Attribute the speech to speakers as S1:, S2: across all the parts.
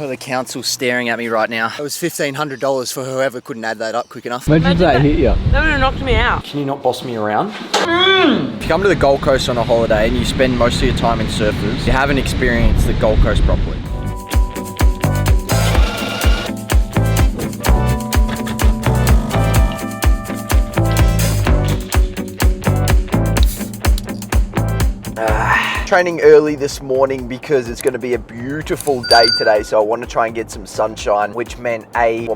S1: The council's staring at me right now. It was $1,500 for whoever couldn't add that up quick enough.
S2: Imagine that hit you.
S3: That would have knocked me out.
S1: Can you not boss me around? If you come to the Gold Coast on a holiday and you spend most of your time in surfers, you haven't experienced the Gold Coast properly. Training early this morning because it's going to be a beautiful day today, so I want to try and get some sunshine, which meant my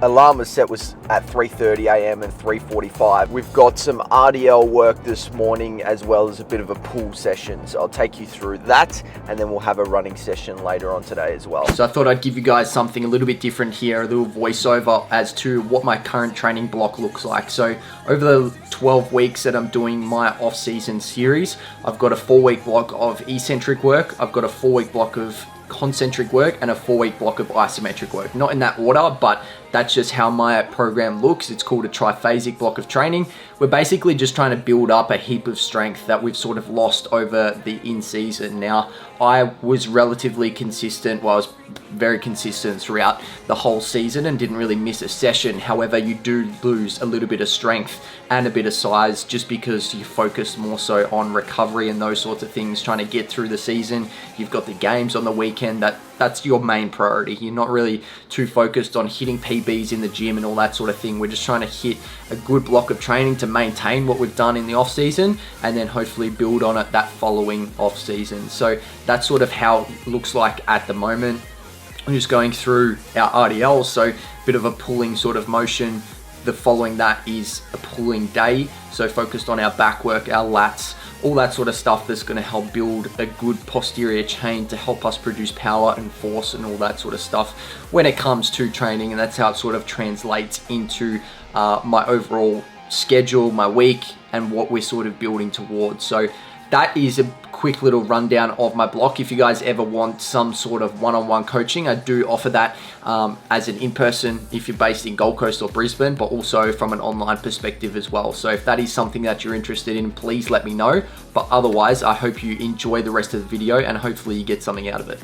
S1: alarm was set at 3:30 a.m. and 3:45. We've got some RDL work this morning as well as a bit of a pool session, so I'll take you through that and then we'll have a running session later on today as well. So I thought I'd give you guys something a little bit different here, a little voiceover as to what my current training block looks like. So over the 12 weeks that I'm doing my off-season series, I've got a 4-week block of eccentric work, I've got a 4-week block of concentric work, and a 4-week block of isometric work. Not in that order, but that's just how my program looks. It's called a triphasic block of training. We're basically just trying to build up a heap of strength that we've sort of lost over the in-season. Now, I was relatively consistent, well, I was very consistent throughout the whole season and didn't really miss a session. However, you do lose a little bit of strength and a bit of size just because you focus more so on recovery and those sorts of things, trying to get through the season. You've got the games on the weekend, that's your main priority. You're not really too focused on hitting PBs in the gym and all that sort of thing. We're just trying to hit a good block of training to maintain what we've done in the off season and then hopefully build on it that following off season. So that's sort of how it looks like at the moment. I'm just going through our RDLs, so a bit of a pulling sort of motion. The following that is a pulling day, so focused on our back work, our lats, all that sort of stuff that's going to help build a good posterior chain to help us produce power and force and all that sort of stuff when it comes to training. And that's how it sort of translates into my overall schedule, my week, and what we're sort of building towards. So that is a quick little rundown of my block. If you guys ever want some sort of one-on-one coaching, I do offer that as an in-person if you're based in Gold Coast or Brisbane, but also from an online perspective as well. So if that is something that you're interested in, please let me know. But otherwise, I hope you enjoy the rest of the video and hopefully you get something out of it.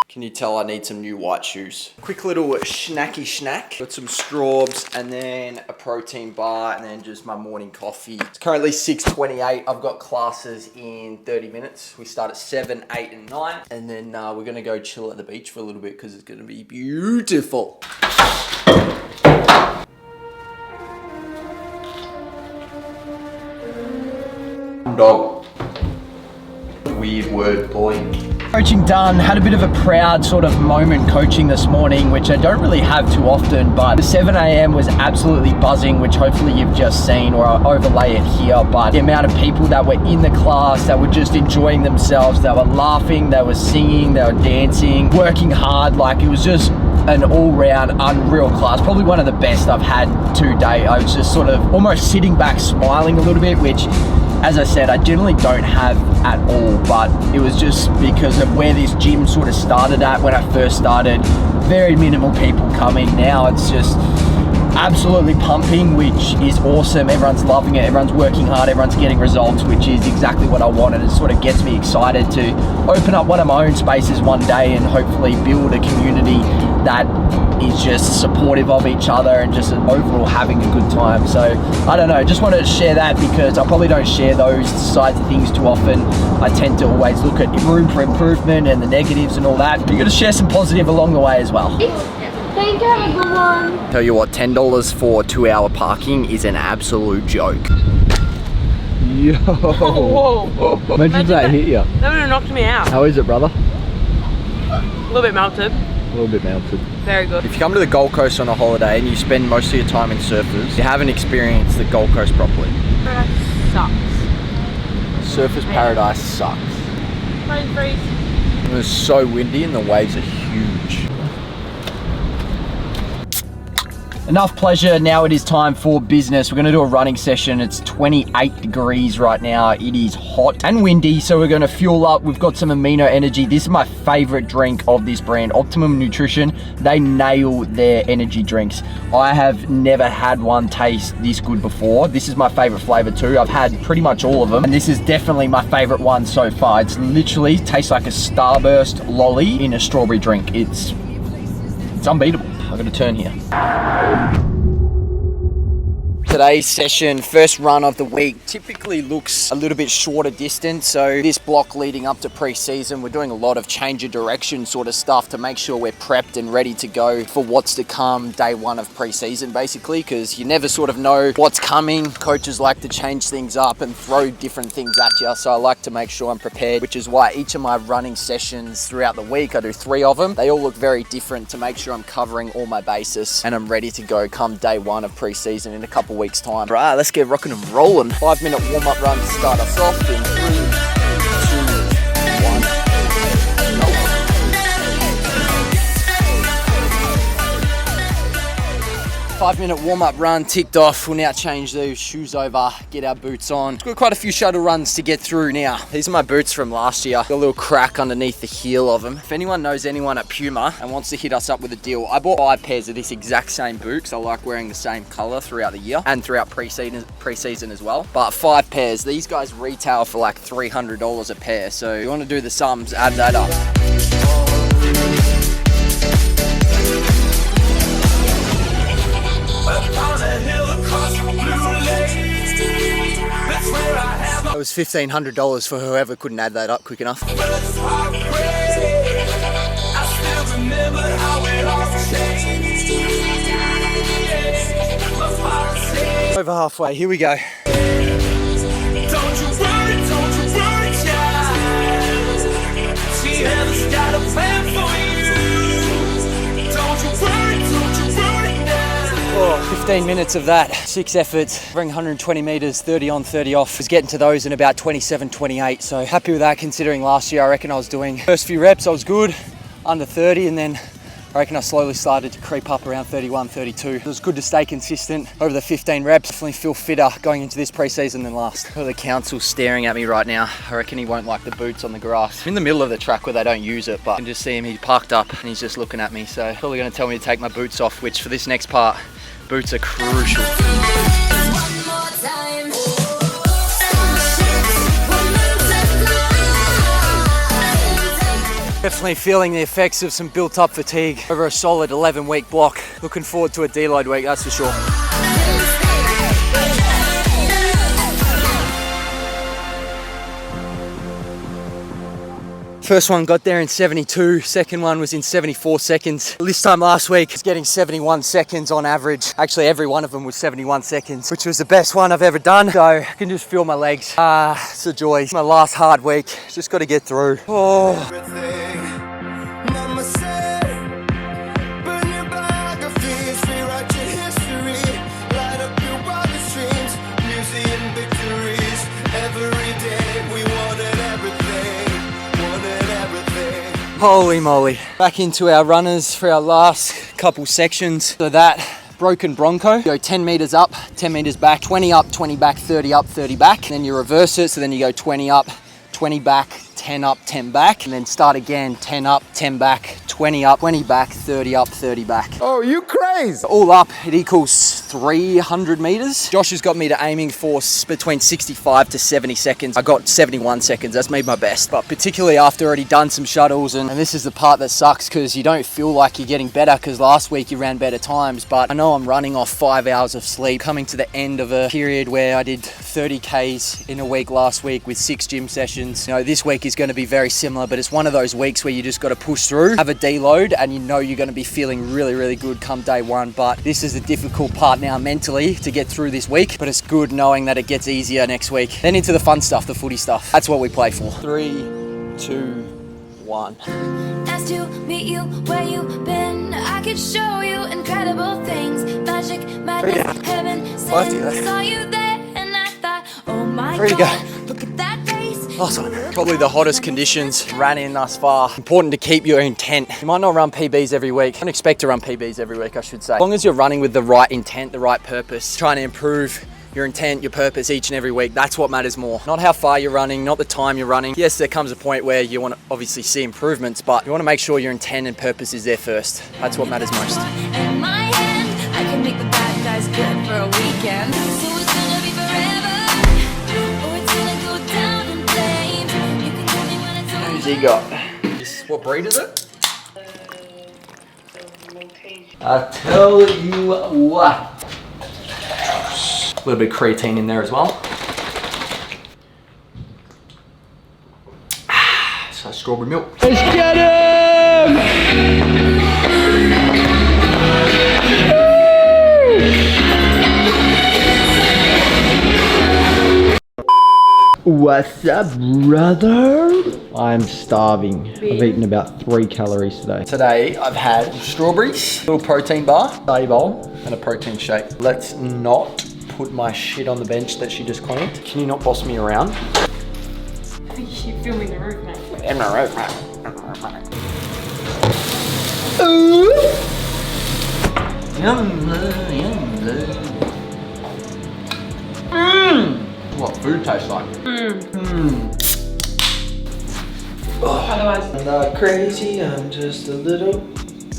S1: Can you tell I need some new white shoes? Quick little snacky snack. Got some straws and then a protein bar and then just my morning coffee. It's currently 6:28. I've got classes in 30 minutes. We start at 7, 8 and 9. And then we're gonna go chill at the beach for a little bit because it's gonna be beautiful. Dog. Weird word, boy. Coaching done, had a bit of a proud sort of moment coaching this morning, which I don't really have too often, but the 7 a.m. was absolutely buzzing, which hopefully you've just seen, or I'll overlay it here. But the amount of people that were in the class that were just enjoying themselves, they were laughing, they were singing, they were dancing, working hard, like it was just an all-round unreal class, probably one of the best I've had to date. I was just sort of almost sitting back smiling a little bit, which, as I said, I generally don't have at all, but it was just because of where this gym sort of started at when I first started. Very minimal people coming. Now it's just absolutely pumping, which is awesome. Everyone's loving it, everyone's working hard, everyone's getting results, which is exactly what I wanted. It sort of gets me excited to open up one of my own spaces one day and hopefully build a community that is just supportive of each other and just overall having a good time. So I don't know, just wanted to share that because I probably don't share those sides of things too often. I tend to always look at room for improvement and the negatives and all that. You got to share some positive along the way as well.
S4: Thank you, have a good one.
S1: Tell you what, $10 for 2-hour parking is an absolute joke.
S2: Yo.
S3: Whoa.
S2: Imagine that hit you.
S3: That would have knocked me out.
S2: How is it, brother?
S3: A little bit melted.
S2: A little bit melted.
S3: Very good.
S1: If you come to the Gold Coast on a holiday and you spend most of your time in surfers, you haven't experienced the Gold Coast properly.
S3: Paradise sucks.
S1: Surfers Paradise sucks.
S3: Rain freeze.
S1: It was so windy and the waves are huge. Enough pleasure, now it is time for business. We're gonna do a running session. It's 28 degrees right now. It is hot and windy, so we're gonna fuel up. We've got some amino energy. This is my favorite drink of this brand, Optimum Nutrition. They nail their energy drinks. I have never had one taste this good before. This is my favorite flavor too. I've had pretty much all of them, and this is definitely my favorite one so far. It's literally tastes like a Starburst lolly in a strawberry drink. It's unbeatable. I'm gonna turn here. Today's session, first run of the week, typically looks a little bit shorter distance. So this block leading up to pre-season, we're doing a lot of change of direction sort of stuff to make sure we're prepped and ready to go for what's to come day one of pre-season, basically, because you never sort of know what's coming. Coaches like to change things up and throw different things at you. So I like to make sure I'm prepared, which is why each of my running sessions throughout the week, I do 3 of them. They all look very different to make sure I'm covering all my bases and I'm ready to go come day one of pre-season in a couple weeks time. Right, let's get rocking and rolling. 5-minute warm-up run to start us off in 3, 2, 1. 5-minute warm-up run ticked off. We'll now change those shoes over, get our boots on. We've got quite a few shuttle runs to get through now. These are my boots from last year. Got a little crack underneath the heel of them. If anyone knows anyone at Puma and wants to hit us up with a deal, I bought 5 pairs of this exact same boot because I like wearing the same color throughout the year and throughout pre-season as well. But 5 pairs, these guys retail for like $300 a pair. So if you want to do the sums, add that up. It was $1,500 for whoever couldn't add that up quick enough. Over halfway, here we go. She has got a plan for you. Don't you worry, don't you worry now. Oh, 15 minutes of that, 6 efforts, running 120 meters, 30 on, 30 off. Was getting to those in about 27:28, so happy with that considering last year I reckon I was doing first few reps, I was good, under 30, and then I reckon I slowly started to creep up around 31, 32. It was good to stay consistent over the 15 reps. Definitely feel fitter going into this pre-season than last. The council's staring at me right now. I reckon he won't like the boots on the grass. I'm in the middle of the track where they don't use it, but I can just see him, he parked up and he's just looking at me. So probably gonna tell me to take my boots off, which for this next part, boots are crucial. Definitely feeling the effects of some built up fatigue over a solid 11-week block. Looking forward to a deload week, that's for sure. First one got there in 72, second one was in 74 seconds. This time last week, I was getting 71 seconds on average. Actually, every one of them was 71 seconds, which was the best one I've ever done. So I can just feel my legs. It's a joy. It's my last hard week. Just got to get through. Oh. Holy moly. Back into our runners for our last couple sections. So that broken Bronco, go 10 meters up, 10 meters back, 20 up, 20 back, 30 up, 30 back. And then you reverse it. So then you go 20 up, 20 back, 10 up, 10 back, and then start again, 10 up, 10 back, 20 up, 20 back, 30 up, 30 back.
S2: Oh, you crazy.
S1: All up, it equals 300 meters. Josh has got me to aiming for between 65 to 70 seconds. I got 71 seconds, that's made my best. But particularly after already done some shuttles, and this is the part that sucks because you don't feel like you're getting better because last week you ran better times, but I know I'm running off 5 hours of sleep, coming to the end of a period where I did 30 Ks in a week last week with 6 gym sessions. You know, this week is going to be very similar, but it's one of those weeks where you just got to push through, have a deload, and you know you're going to be feeling really, really good come day one. But this is the difficult part now mentally to get through this week, but it's good knowing that it gets easier next week. Then into the fun stuff, the footy stuff. That's what we play for. 3, 2, 1.
S5: Nice to meet you where you've been. I could show you incredible things. Magic, madness, heaven sent. Saw you there and I thought, oh my God, look at that face.
S1: Last one. Probably the hottest conditions ran in thus far. Important to keep your intent. You might not run PBs every week. Don't expect to run PBs every week, I should say. As long as you're running with the right intent, the right purpose, trying to improve your intent, your purpose each and every week, that's what matters more. Not how far you're running, not the time you're running. Yes, there comes a point where you want to obviously see improvements, but you want to make sure your intent and purpose is there first. That's what matters most.
S5: In my hand, I can make the bad guys good for a weekend. So it's gonna be forever, or it's gonna go down in flames. You can tell me when it's over.
S1: Who's he got? What breed is it? I tell you what. A little bit of creatine in there as well. So strawberry milk.
S2: Let's get him! What's up, brother? I'm starving. I've eaten about 3 calories today.
S1: Today I've had strawberries, little protein bar, acai bowl, and a protein shake. Let's not put my shit on the bench that she just cleaned. Can you not boss me around?
S3: You're filming the roof, mate.
S1: In the roof, mate. What food tastes like?
S3: Otherwise,
S1: I'm not crazy, I'm just a little,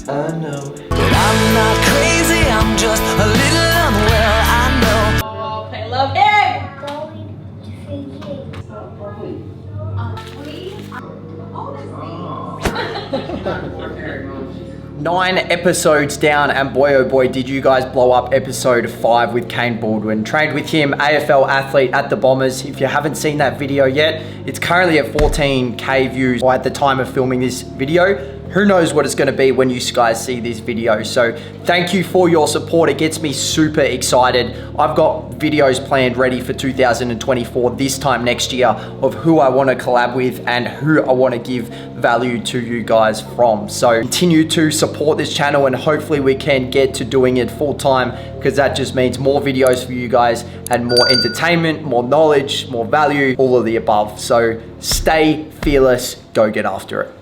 S1: I know.
S6: I'm not crazy, I'm just a little unwell, I know.
S3: oh, I love him.
S1: Nine episodes down, and boy oh boy did you guys blow up episode 5 with Kane Baldwin. Trained with him, AFL athlete at the Bombers. If you haven't seen that video yet, it's currently at 14k views at the time of filming this video. Who knows what it's going to be when you guys see this video. So thank you for your support. It gets me super excited. I've got videos planned ready for 2024 this time next year of who I want to collab with and who I want to give value to you guys from. So continue to support this channel and hopefully we can get to doing it full time, because that just means more videos for you guys and more entertainment, more knowledge, more value, all of the above. So stay fearless, go get after it.